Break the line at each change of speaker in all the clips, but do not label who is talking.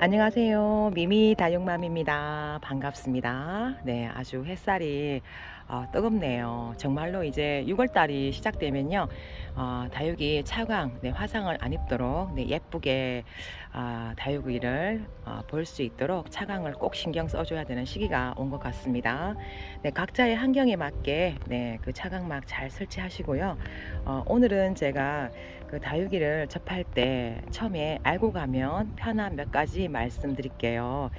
안녕하세요. 미미 다육맘입니다. 반갑습니다. 네, 아주 햇살이 뜨겁네요. 정말로 이제 6월 달이 시작되면요, 다육이 차광, 네, 화상을 안 입도록 네, 예쁘게 다육이를 볼 수 있도록 차광을 꼭 신경 써줘야 되는 시기가 온 것 같습니다. 네, 각자의 환경에 맞게 네, 그 차광막 잘 설치하시고요. 오늘은 제가 그 다육이를 접할 때 처음에 알고 가면 편한 몇 가지 말씀드릴게요.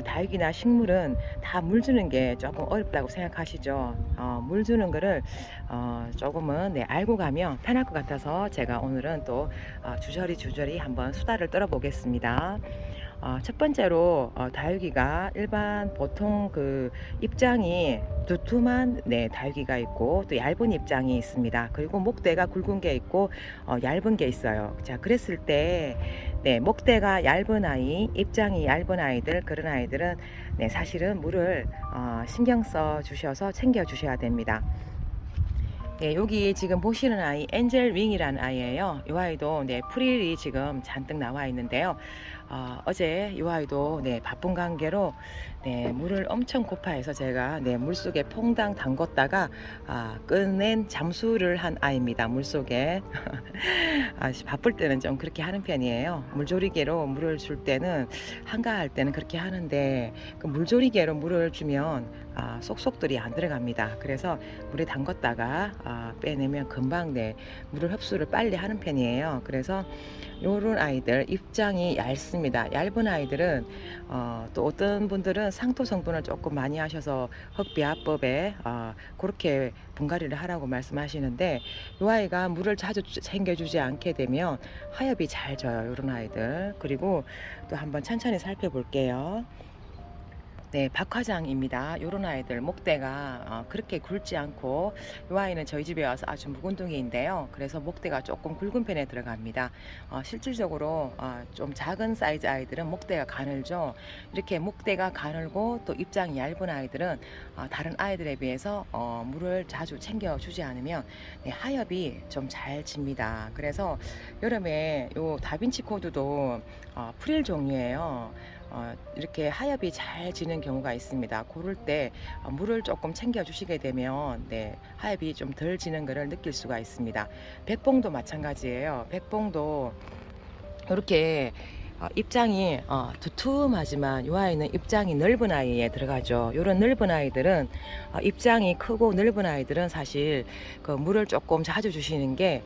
다육이나 식물은 다 물 주는 게 조금 어렵다고 생각하시죠? 물 주는 거를 조금은 네, 알고 가면 편할 것 같아서 제가 오늘은 또 주저리 한번 수다를 떨어보겠습니다. 첫 번째로 다육이가 일반 보통 그 입장이 두툼한 네, 다육이가 있고 또 얇은 입장이 있습니다. 그리고 목대가 굵은 게 있고 얇은 게 있어요. 자, 그랬을 때 네, 목대가 얇은 아이, 입장이 얇은 아이들, 그런 아이들은 네, 사실은 물을 신경 써 주셔서 챙겨 주셔야 됩니다. 네, 여기 지금 보시는 아이 엔젤 윙이라는 아이예요. 이 아이도 네, 프릴이 지금 잔뜩 나와 있는데요. 어제 이 아이도 네, 바쁜 관계로 네, 물을 엄청 고파해서 제가 네, 물속에 퐁당 담궜다가 꺼낸 잠수를 한 아이입니다. 물속에. 바쁠 때는 좀 그렇게 하는 편이에요. 물조리개로 물을 줄 때는 한가할 때는 그렇게 하는데 그 물조리개로 물을 주면 쏙쏙들이 안 들어갑니다. 그래서 물에 담궜다가 빼내면 금방 네, 물을 흡수를 빨리 하는 편이에요. 그래서 요런 아이들 입장이 얇습니다. 얇은 아이들은 또 어떤 분들은 상토 성분을 조금 많이 하셔서 흑비화법에 그렇게 분갈이를 하라고 말씀하시는데 요 아이가 물을 자주 챙겨주지 않게 되면 하엽이 잘 져요. 요런 아이들. 그리고 또 한번 천천히 살펴볼게요. 네, 박화장입니다. 요런 아이들 목대가 그렇게 굵지 않고 이 아이는 저희 집에 와서 아주 묵은둥이인데요. 그래서 목대가 조금 굵은 편에 들어갑니다. 실질적으로 좀 작은 사이즈 아이들은 목대가 가늘죠. 이렇게 목대가 가늘고 또 입장이 얇은 아이들은 다른 아이들에 비해서 물을 자주 챙겨주지 않으면 네, 하엽이 좀 잘 집니다. 그래서 여름에 요 다빈치 코드도 프릴 종류예요. 이렇게 하엽이 잘 지는 경우가 있습니다. 고를 때 물을 조금 챙겨 주시게 되면 네, 하엽이 좀 덜 지는 것을 느낄 수가 있습니다. 백봉도 마찬가지예요. 백봉도 이렇게 입장이 두툼하지만 이 아이는 입장이 넓은 아이에 들어가죠. 이런 넓은 아이들은 입장이 크고 넓은 아이들은 사실 그 물을 조금 자주 주시는 게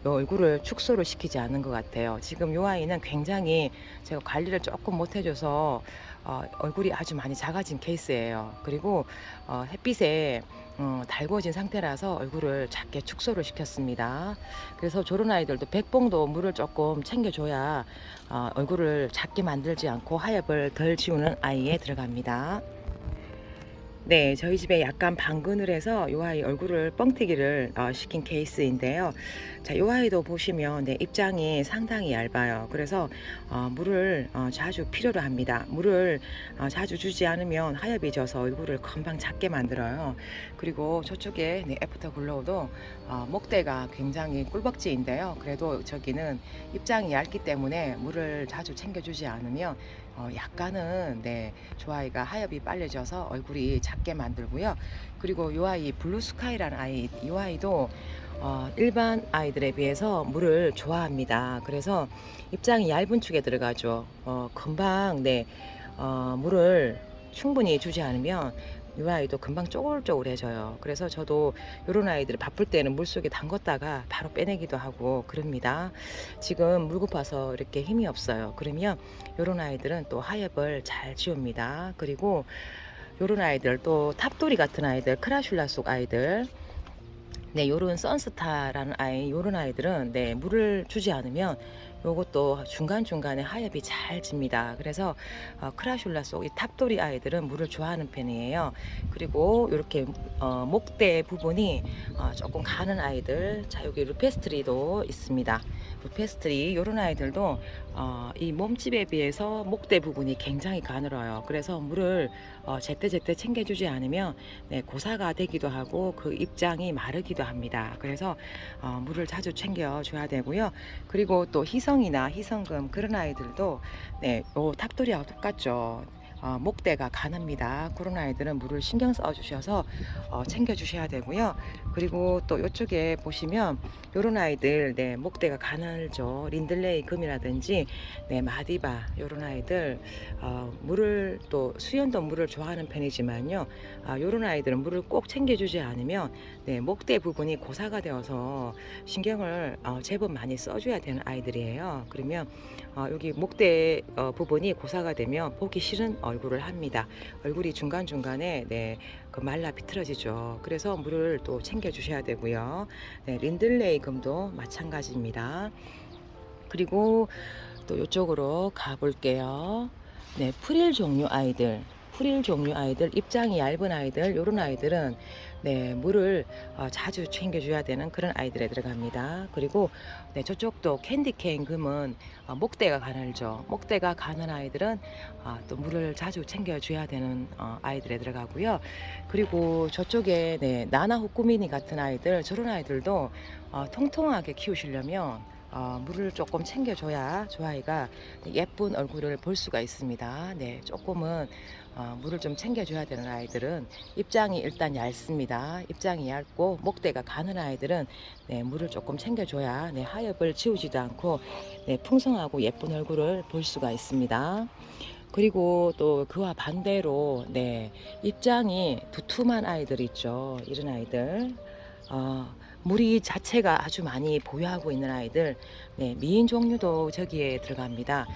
요 얼굴을 축소를 시키지 않는 것 같아요. 지금 이 아이는 굉장히 제가 관리를 조금 못 해줘서 얼굴이 아주 많이 작아진 케이스예요. 그리고 햇빛에 달궈진 상태라서 얼굴을 작게 축소를 시켰습니다. 그래서 저런 아이들도 백봉도 물을 조금 챙겨줘야 얼굴을 작게 만들지 않고 하엽을 덜 지우는 아이에 들어갑니다. 네, 저희 집에 약간 방그늘해서 이 아이 얼굴을 뻥튀기를 시킨 케이스인데요. 자, 이 아이도 보시면 네, 입장이 상당히 얇아요. 그래서 물을 자주 필요로 합니다. 물을 자주 주지 않으면 하엽이 져서 얼굴을 금방 작게 만들어요. 그리고 저쪽에 네, 애프터 글로우도 목대가 굉장히 꿀벅지인데요. 그래도 저기는 입장이 얇기 때문에 물을 자주 챙겨주지 않으면 약간은 네, 저 아이가 하엽이 빨려져서 얼굴이 작게 만들고요. 그리고 이 아이 블루스카이라는 아이, 이 아이도 일반 아이들에 비해서 물을 좋아합니다. 그래서 입장이 얇은 축에 들어가죠. 금방 네, 물을 충분히 주지 않으면 이 아이도 금방 쪼글쪼글해져요. 그래서 저도 이런 아이들 바쁠 때는 물속에 담궜다가 바로 빼내기도 하고 그럽니다. 지금 물 고파서 이렇게 힘이 없어요. 그러면 이런 아이들은 또 하엽을 잘 지웁니다. 그리고 이런 아이들 또 탑돌이 같은 아이들, 크라슐라 속 아이들, 네, 요런 선스타라는 아이, 요런 아이들은 네, 물을 주지 않으면 요것도 중간중간에 하엽이 잘 집니다. 그래서 크라슐라 속 이 탑돌이 아이들은 물을 좋아하는 편이에요. 그리고 이렇게 목대 부분이 조금 가는 아이들, 자, 여기 루페스트리도 있습니다. 루페스트리 요런 아이들도 이 몸집에 비해서 목대 부분이 굉장히 가늘어요. 그래서 물을 제때제때 챙겨주지 않으면 네, 고사가 되기도 하고 그 입장이 마르기도 합니다. 그래서 물을 자주 챙겨줘야 되고요. 그리고 또 희석 희성이나 희성금 그런 아이들도 네, 요 탑돌이하고 똑같죠. 목대가 가늡니다. 그런 아이들은 물을 신경 써 주셔서 챙겨 주셔야 되고요. 그리고 또 이쪽에 보시면 요런 아이들 네, 목대가 가늘죠. 린들레이 금이라든지 네, 마디바 요런 아이들 물을 또 수연도 물을 좋아하는 편이지만요. 요런 아이들은 물을 꼭 챙겨 주지 않으면 네, 목대 부분이 고사가 되어서 신경을 제법 많이 써줘야 되는 아이들이에요. 그러면 여기 목대 부분이 고사가 되면 보기 싫은 얼굴을 합니다. 얼굴이 중간중간에 네, 그 말라 비틀어지죠. 그래서 물을 또 챙겨 주셔야 되고요. 네, 린들레이 금도 마찬가지입니다. 그리고 또 이쪽으로 가 볼게요. 네, 프릴 종류 아이들. 프릴 종류 아이들, 입장이 얇은 아이들, 요런 아이들은 네, 물을 자주 챙겨줘야 되는 그런 아이들에 들어갑니다. 그리고 네, 저쪽도 캔디케인 금은 목대가 가늘죠. 목대가 가는 아이들은 또 물을 자주 챙겨줘야 되는 아이들에 들어가고요. 그리고 저쪽에 네, 나나 호꾸미니 같은 아이들, 저런 아이들도 통통하게 키우시려면 물을 조금 챙겨줘야 저 아이가 예쁜 얼굴을 볼 수가 있습니다. 네, 조금은 물을 좀 챙겨줘야 되는 아이들은 입장이 일단 얇습니다. 입장이 얇고 목대가 가는 아이들은 네, 물을 조금 챙겨줘야 네, 하엽을 지우지도 않고 네, 풍성하고 예쁜 얼굴을 볼 수가 있습니다. 그리고 또 그와 반대로 네, 입장이 두툼한 아이들 있죠. 이런 아이들. 물이 자체가 아주 많이 보유하고 있는 아이들, 네, 미인 종류도 저기에 들어갑니다.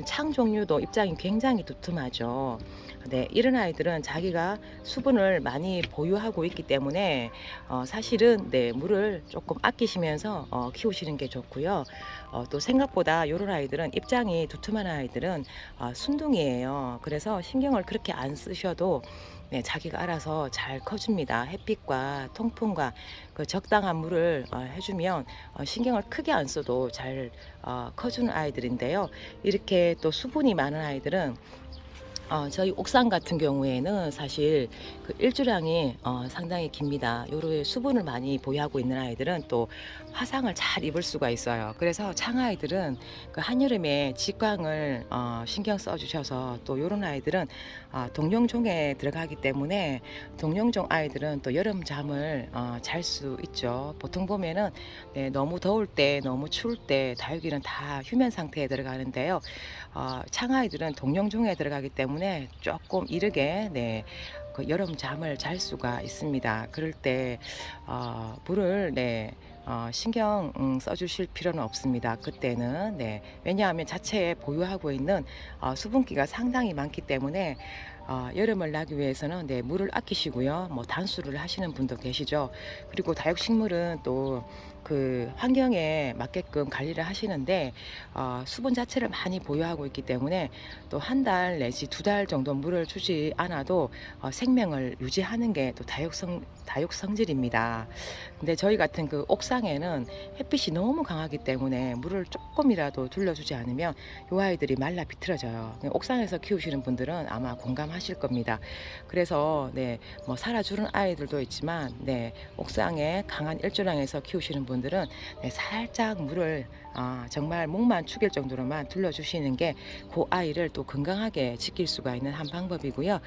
창 종류도 입장이 굉장히 두툼하죠. 네, 이런 아이들은 자기가 수분을 많이 보유하고 있기 때문에 사실은 네, 물을 조금 아끼시면서 키우시는 게 좋고요. 또 생각보다 이런 아이들은 입장이 두툼한 아이들은 순둥이에요. 그래서 신경을 그렇게 안 쓰셔도 네, 자기가 알아서 잘 커줍니다. 햇빛과 통풍과 그 적당한 물을 해주면 신경을 크게 안 써도 잘 커주는 아이들인데요. 이렇게 또 수분이 많은 아이들은 저희 옥상 같은 경우에는 사실 그 일주량이 상당히 깁니다. 요런 수분을 많이 보유하고 있는 아이들은 또 화상을 잘 입을 수가 있어요. 그래서 창아이들은 그 한여름에 직광을 신경 써 주셔서 또 요런 아이들은 동룡종에 들어가기 때문에 동룡종 아이들은 또 여름 잠을 잘 수 있죠. 보통 보면은 네, 너무 더울 때 너무 추울 때 다육이는 다 휴면 상태에 들어가는데요. 창아이들은 동룡종에 들어가기 때문에 조금 이르게 네, 그 여름 잠을 잘 수가 있습니다. 그럴 때 물을 네, 신경 써주실 필요는 없습니다. 그때는 네, 왜냐하면 자체에 보유하고 있는 수분기가 상당히 많기 때문에 여름을 나기 위해서는 네, 물을 아끼시고요. 뭐 단수를 하시는 분도 계시죠. 그리고 다육식물은 또 그 환경에 맞게끔 관리를 하시는데 수분 자체를 많이 보유하고 있기 때문에 또 한 달 내지 2달 정도 물을 주지 않아도 생명을 유지하는 게 또 다육 성질입니다. 근데 저희 같은 그 옥상에는 햇빛이 너무 강하기 때문에 물을 조금이라도 둘러주지 않으면 이 아이들이 말라 비틀어져요. 옥상에서 키우시는 분들은 아마 공감하실 겁니다. 그래서 네, 뭐 살아주는 아이들도 있지만 네, 옥상에 강한 일조량에서 키우시는 분들은 네, 살짝 물을 정말 목만 축일 정도로만 둘러주시는 게 그 아이를 또 건강하게 지킬 수가 있는 한 방법이고요.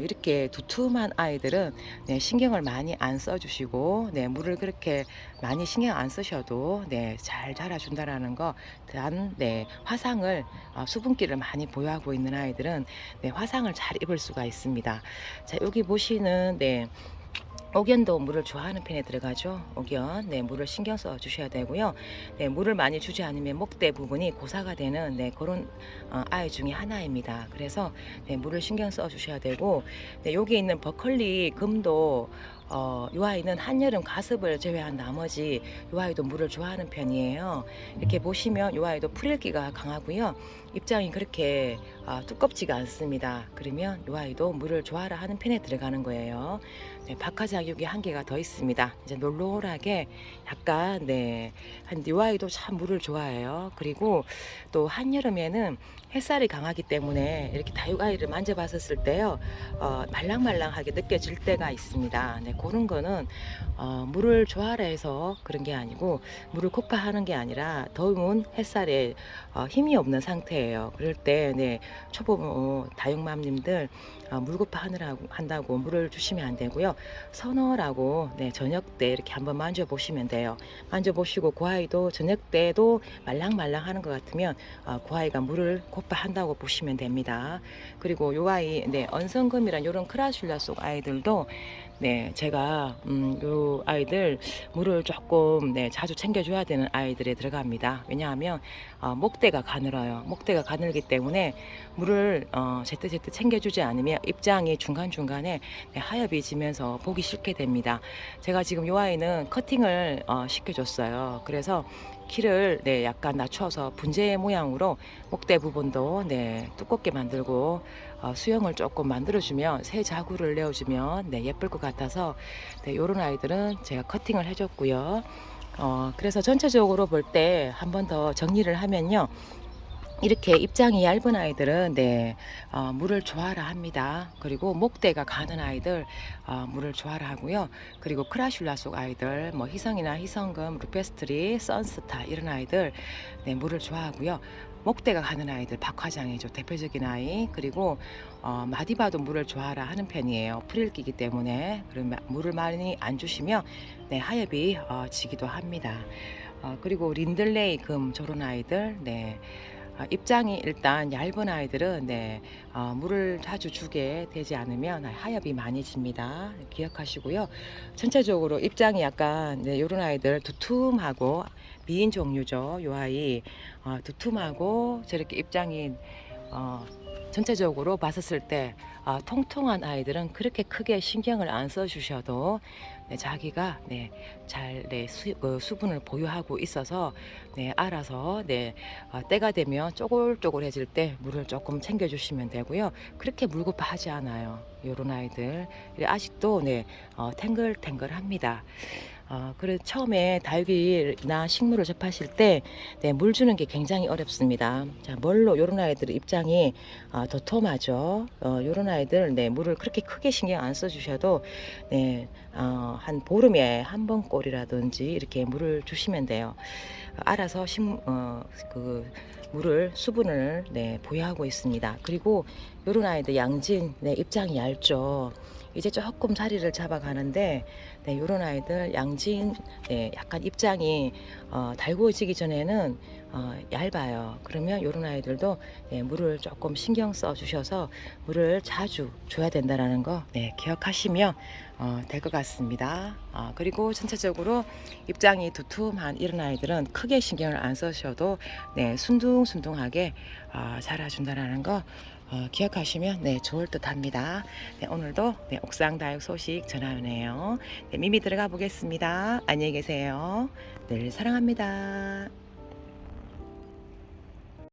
이렇게 두툼한 아이들은 네, 신경을 많이 안 써주시고 네, 물을 그렇게 많이 신경 안 쓰셔도 네, 잘 자라준다라는 거. 단 네, 화상을 수분기를 많이 보유하고 있는 아이들은 네, 화상을 잘 입을 수가 있습니다. 자, 여기 보시는 네, 옥연도 물을 좋아하는 편에 들어가죠. 옥연, 네, 물을 신경 써 주셔야 되고요. 네, 물을 많이 주지 않으면 목대 부분이 고사가 되는 네, 그런 아이 중에 하나입니다. 그래서 네, 물을 신경 써 주셔야 되고, 네, 여기 있는 버클리 금도 이 아이는 한여름 가습을 제외한 나머지 이 아이도 물을 좋아하는 편이에요. 이렇게 보시면 이 아이도 풀읽기가 강하고요. 입장이 그렇게 두껍지가 않습니다. 그러면 이 아이도 물을 좋아라 하는 편에 들어가는 거예요. 네, 박하자육이 한 개가 더 있습니다. 이제 놀놀하게 약간 네, 이 아이도 참 물을 좋아해요. 그리고 또 한여름에는 햇살이 강하기 때문에 이렇게 다육아이를 만져봤었을 때요 말랑말랑하게 느껴질 때가 있습니다. 네, 그런 거는 물을 좋아라 해서 그런 게 아니고 물을 폭파하는 게 아니라 더운 햇살에 힘이 없는 상태예요. 그럴 때 초보 다육맘님들 물고파 하느라고 한다고 물을 주시면 안 되고요. 서너라고 저녁 때 이렇게 한번 만져보시면 돼요. 만져보시고 그 아이도 저녁 때도 말랑말랑하는 것 같으면 그 아이가 물을 고파한다고 보시면 됩니다. 그리고 요 아이 언성금이란 요런 크라슐라 속 아이들도 제가 요 아이들 물을 조금 자주 챙겨줘야 되는 아이들에 들어갑니다. 왜냐하면 목대가 가늘어요. 목대가 가늘기 때문에 물을 제때제때 챙겨주지 않으면 입장이 중간중간에 하엽이 지면서 보기 싫게 됩니다. 제가 지금 요 아이는 커팅을 시켜줬어요. 그래서 키를 약간 낮춰서 분재 모양으로 목대 부분도 두껍게 만들고 수영을 조금 만들어주면 새 자구를 내어주면 예쁠 것 같아서 요런 아이들은 제가 커팅을 해줬고요. 그래서 전체적으로 볼 때 한 번 더 정리를 하면요. 이렇게 입장이 얇은 아이들은 물을 좋아라 합니다. 그리고 목대가 가는 아이들 물을 좋아라 하고요. 그리고 크라슐라 속 아이들 뭐 희성이나 희성금, 루페스트리, 선스타 이런 아이들 물을 좋아하고요. 목대가 가는 아이들 박화장이죠. 대표적인 아이. 그리고 마디바도 물을 좋아하라 하는 편이에요. 프릴기이기 때문에. 그러면 물을 많이 안 주시면 하엽이 지기도 합니다. 그리고 린들레이 금 저런 아이들 입장이 일단 얇은 아이들은 물을 자주 주게 되지 않으면 하엽이 많이 집니다. 기억하시고요. 전체적으로 입장이 약간 이런 아이들 두툼하고 미인 종류죠. 요 아이 두툼하고 저렇게 입장이 전체적으로 봤었을 때 통통한 아이들은 그렇게 크게 신경을 안 써주셔도 자기가 잘 수분을 보유하고 있어서 알아서 때가 되면 쪼글쪼글해질 때 물을 조금 챙겨주시면 되고요. 그렇게 물고파 하지 않아요. 요런 아이들 아직도 탱글탱글합니다. 그래 처음에 다육이나 식물을 접하실 때 물 주는 게 굉장히 어렵습니다. 자, 뭘로 요런 아이들의 입장이 도톰하죠. 요런 아이들 물을 그렇게 크게 신경 안 써주셔도 한 보름에 한 번 꼴이라든지 이렇게 물을 주시면 돼요. 알아서 그 물을 수분을 보유하고 있습니다. 그리고 요런 아이들 양진 입장이 얇죠. 이제 조금 자리를 잡아가는데 요런 아이들 양진 약간 입장이 달구어지기 전에는 얇아요. 그러면 요런 아이들도 물을 조금 신경 써 주셔서 물을 자주 줘야 된다는 거 기억하시면 될 것 같습니다. 그리고 전체적으로 입장이 두툼한 이런 아이들은 크게 신경을 안 써셔도 순둥순둥하게 자라준다는 거 기억하시면 좋을 듯 합니다. 오늘도 옥상 다육 소식 전하네요. 미미 들어가 보겠습니다. 안녕히 계세요. 늘 사랑합니다.